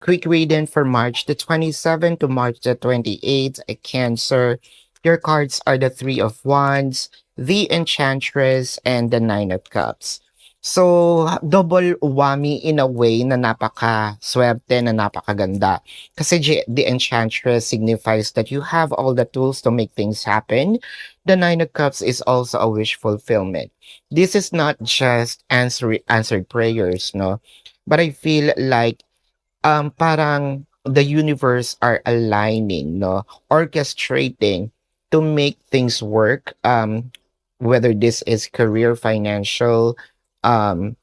Quick reading for March the 27th to March the 28th, a Cancer. Your cards are the Three of Wands, the Enchantress, and the Nine of Cups. So, double whammy in a way na napaka-swerte, na napakaganda. Kasi the Enchantress signifies that you have all the tools to make things happen. The Nine of Cups is also a wish fulfillment. This is not just answered prayers, no? But I feel like parang the universe are aligning, no, orchestrating to make things work, whether this is career, financial, um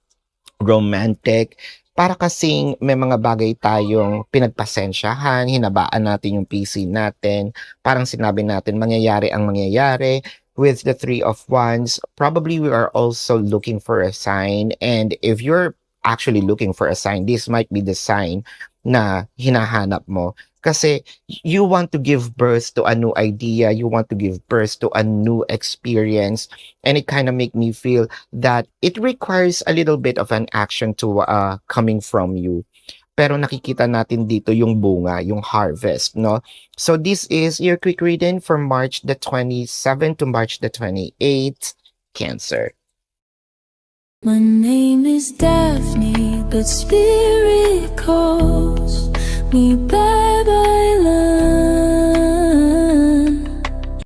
romantic, para kasing may mga bagay tayong pinagpasensyahan, hinabaan natin yung PC natin, parang sinabi natin mangyayari ang mangyayari. With the Three of Wands, probably we are also looking for a sign, and if you're actually looking for a sign, this might be the sign na hinahanap mo. Kasi you want to give birth to a new idea, you want to give birth to a new experience, and it kind of make me feel that it requires a little bit of an action to coming from you. Pero nakikita natin dito yung bunga, yung harvest, no? So this is your quick reading for March the 27th to March the 28th, Cancer. My name is Daphne, but spirit calls me back.